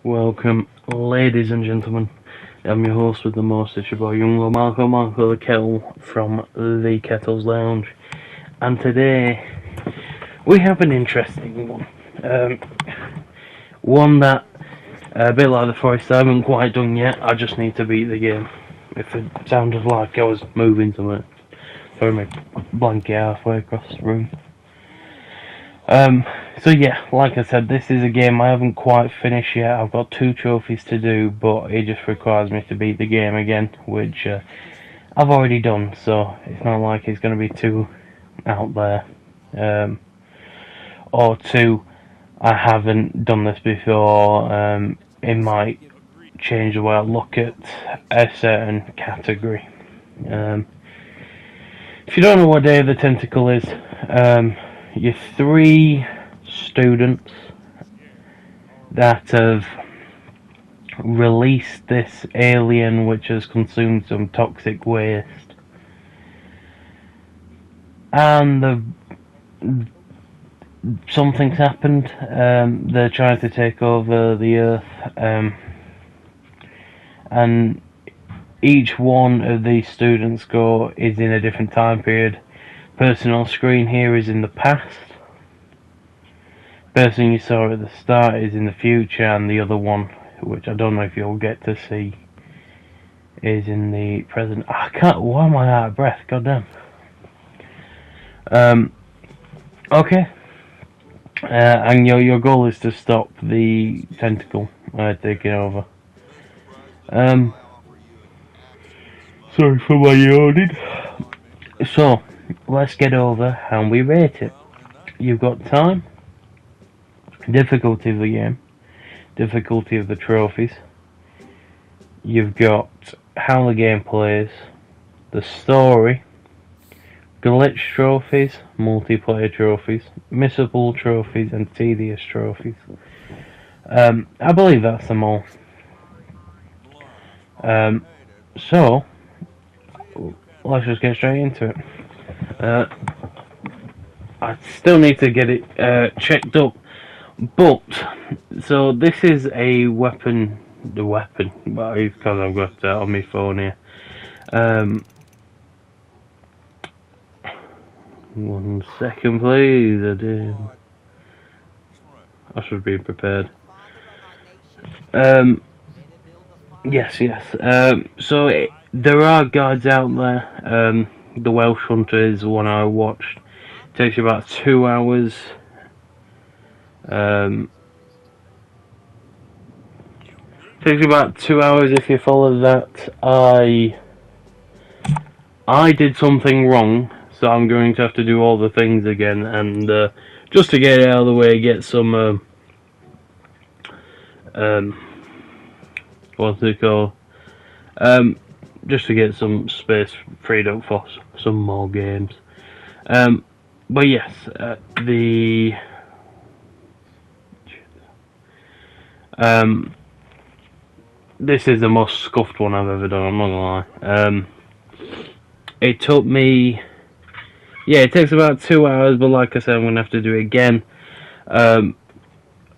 Welcome, ladies and gentlemen. I'm your host with the most, it's your boy Young Marco the Kettle from the Kettle's Lounge. And today, we have an interesting one. One that, a bit like the Forest, I haven't quite done yet, I just need to beat the game. If it sounded like I was moving somewhere, throw my blanket halfway across the room. So yeah, like I said, this is a game I haven't quite finished yet. I've got 2 trophies to do, but it just requires me to beat the game again, which I've already done, so it's not like it's going to be too out there. Or 2, I haven't done this before. It might change the way I look at a certain category. If you don't know what Day of the Tentacle is, you're 3 students that have released this alien which has consumed some toxic waste, and something's happened. They're trying to take over the Earth, and each one of these students is in a different time period. Person on screen here is in the past. Person you saw at the start is in the future, and the other one, which I don't know if you'll get to see, is in the present. I can't. Why am I out of breath? Goddamn. Okay. And your goal is to stop the tentacle taking over. Sorry for my yawning. So, let's get over and we rate it. You've got time, difficulty of the game, difficulty of the trophies. You've got how the game plays, the story, glitch trophies, multiplayer trophies, missable trophies, and tedious trophies. I believe that's them all. So, let's just get straight into it. I still need to get it checked up, but so this is a weapon. The weapon, but because I've got that on my phone here. 1 second, please. I should be prepared. Yes. So there are guides out there. The Welsh Hunter is the one I watched. It takes you about 2 hours. Takes you about 2 hours if you follow that. I did something wrong, so I'm going to have to do all the things again, and just to get it out of the way, get some what's it called? Just to get some space freed up for some more games. But yes, this is the most scuffed one I've ever done, I'm not gonna lie. It took me, it takes about 2 hours, but like I said, I'm gonna have to do it again. On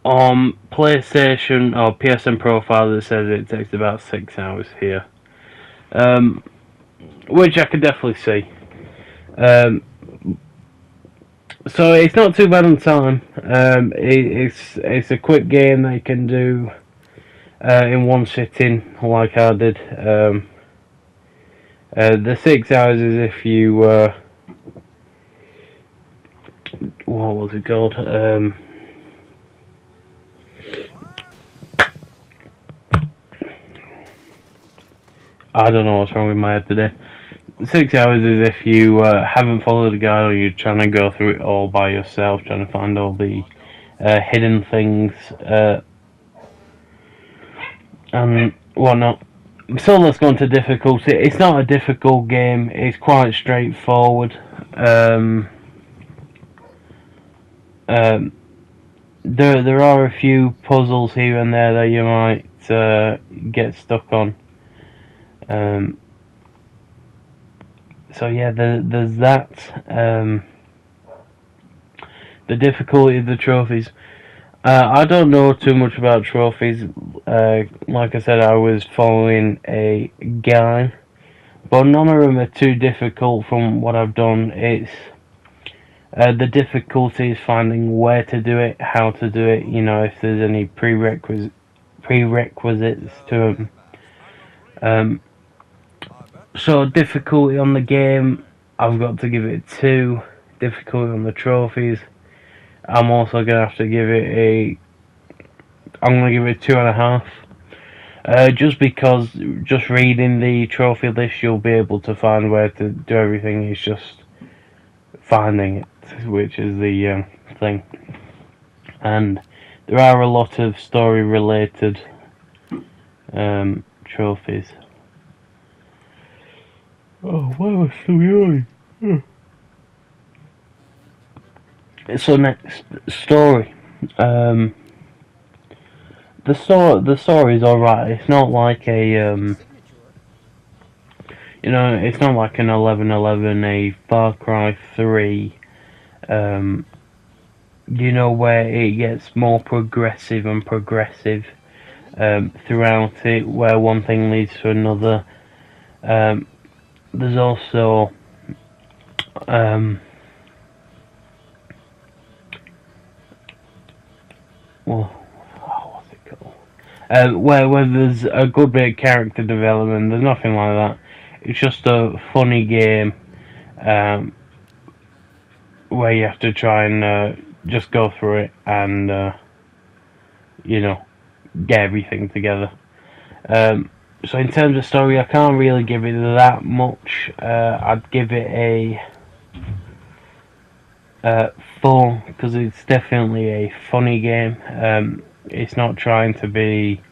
PlayStation or PSN profile, it says it takes about 6 hours here, which I could definitely see. So it's not too bad on time. It's a quick game that you can do in one sitting, like I did. The 6 hours is if you what was it called? I don't know what's wrong with my head today. 6 hours is if you haven't followed the guide, or you're trying to go through it all by yourself, trying to find all the hidden things and whatnot. So let's go into difficulty. It's not a difficult game, it's quite straightforward. There are a few puzzles here and there that you might get stuck on. So yeah, there's that. The difficulty of the trophies. I don't know too much about trophies. Like I said, I was following a guide, but none of them are too difficult from what I've done. It's the difficulty is finding where to do it, how to do it. You know, if there's any prerequisites to them. So difficulty on the game, I've got to give it 2. Difficulty on the trophies, I'm also gonna have to give it a. I'm gonna give it 2.5. Just because, just reading the trophy list, you'll be able to find where to do everything. It's just finding it, which is the thing. And there are a lot of story-related trophies. Oh, why was so yawning? So next, story. The story is alright. It's not like a it's not like an 11-11, a Far Cry 3. Where it gets more progressive and progressive throughout it, where one thing leads to another. There's also what's it called? Where there's a good bit of character development. There's nothing like that. It's just a funny game where you have to try and just go through it and get everything together. So in terms of story, I can't really give it that much. I'd give it a 4 because it's definitely a funny game. It's not trying to be,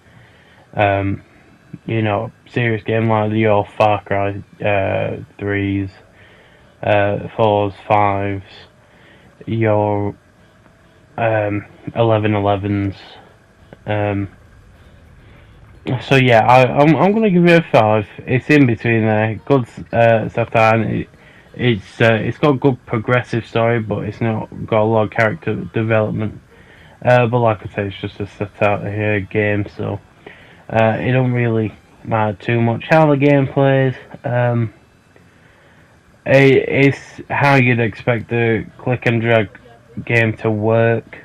serious game like your Far Cry 3s, 4s, 5s, your 11-11s. So yeah, I'm gonna give it a 5. It's in between there. Good satire. It's got good progressive story, but it's not got a lot of character development. But like I say, it's just a satire game, so it don't really matter too much how the game plays. It's how you'd expect the click and drag game to work.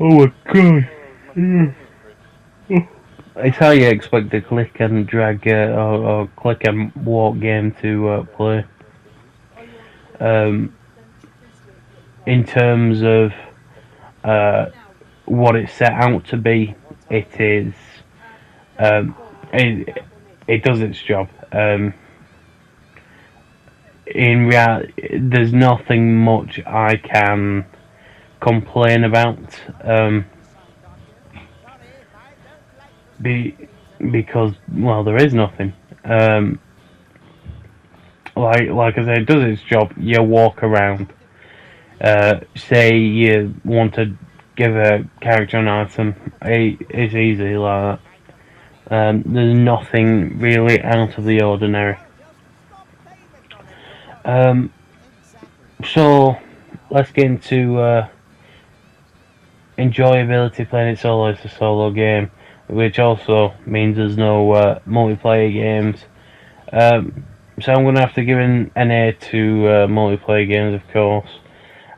Oh my god. It's how you expect the click and drag or click and walk game to play. In terms of what it's set out to be, it is it does its job. In reality, there's nothing much I can complain about. Because there is nothing. Like I said, it does its job. You walk around. Say you want to give a character an item, it's easy like that. There's nothing really out of the ordinary. So let's get into enjoyability. Playing it solo, it's a solo game, which also means there's no multiplayer games. So I'm going to have to give an A to multiplayer games, of course.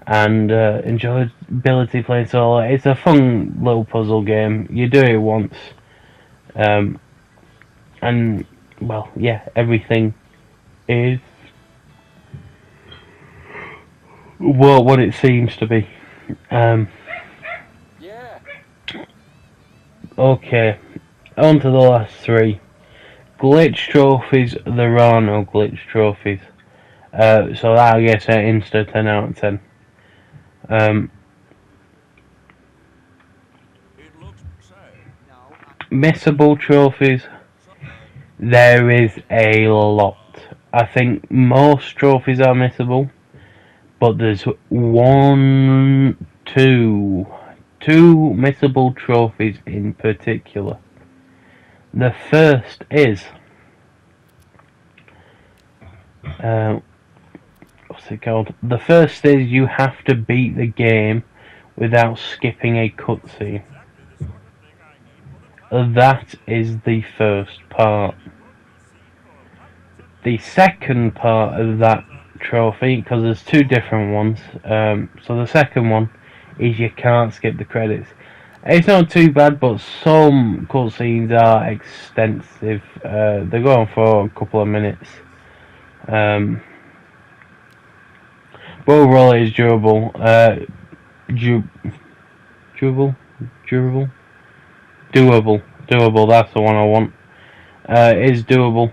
And enjoyability playing solo. It's a fun little puzzle game. You do it once. And, well, yeah, everything is what it seems to be. Okay, on to the last 3. Glitch trophies. There are no glitch trophies. So that gets an insta 10 out of 10. Missable trophies. There is a lot. I think most trophies are missable, but there's two missable trophies in particular. The first is what's it called? The first is you have to beat the game without skipping a cutscene. That is the first part. The second part of that trophy, because there's two different ones, so the second one is you can't skip the credits. It's not too bad, but some cutscenes are extensive. They go on for a couple of minutes. But overall it is durable. Doable, that's the one I want. It is doable.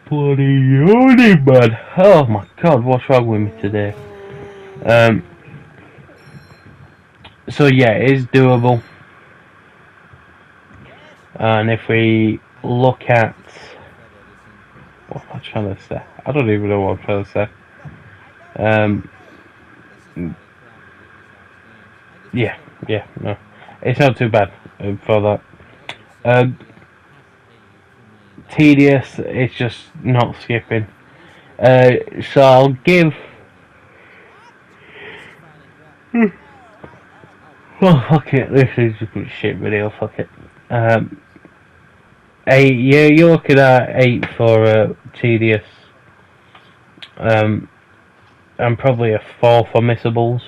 Bloody yawning, man. Oh my god, what's wrong with me today? So yeah, it is doable. And if we look at... what am I trying to say? I don't even know what I'm trying to say. Yeah, no. It's not too bad for that. Tedious, it's just not skipping. So I'll give... oh, fuck it, this is a shit video, fuck it. 8, yeah, you're looking at 8 for tedious. And probably a 4 for missables.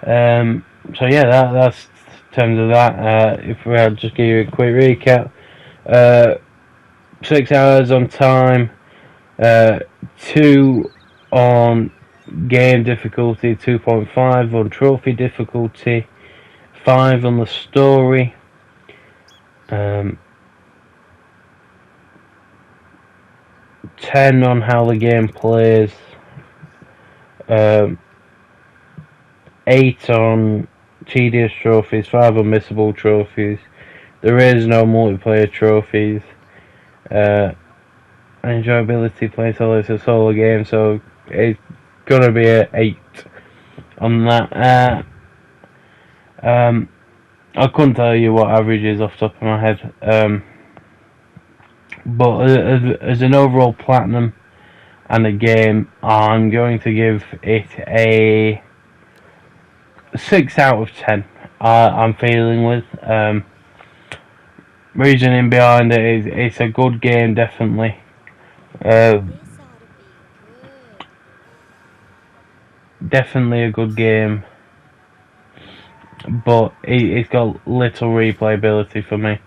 So yeah, that's in terms of that. If I'll just give you a quick recap. 6 hours on time, 2 on game difficulty, 2.5 on trophy difficulty, 5 on the story, 10 on how the game plays, 8 on tedious trophies, 5 on missable trophies. There is no multiplayer trophies. Enjoyability playing solo, it's a solo game, so it's gonna be a 8 on that. I couldn't tell you what average is off the top of my head, but as an overall platinum and a game, I'm going to give it a 6 out of 10. I'm feeling with. Reasoning behind it is it's a good game, definitely. Definitely a good game, but it's got little replayability for me.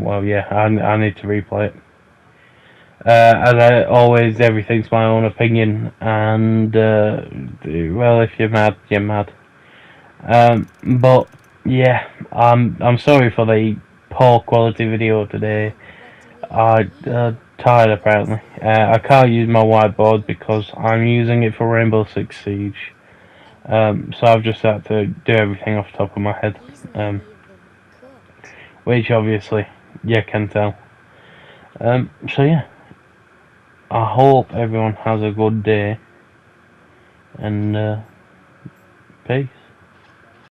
Well, yeah, I need to replay it. As always, everything's my own opinion, and well, if you're mad, you're mad. But yeah, I'm sorry for the poor quality video today. I'm tired apparently. I can't use my whiteboard because I'm using it for Rainbow Six Siege. So I've just had to do everything off the top of my head. Which obviously you can tell. So yeah, I hope everyone has a good day, and peace.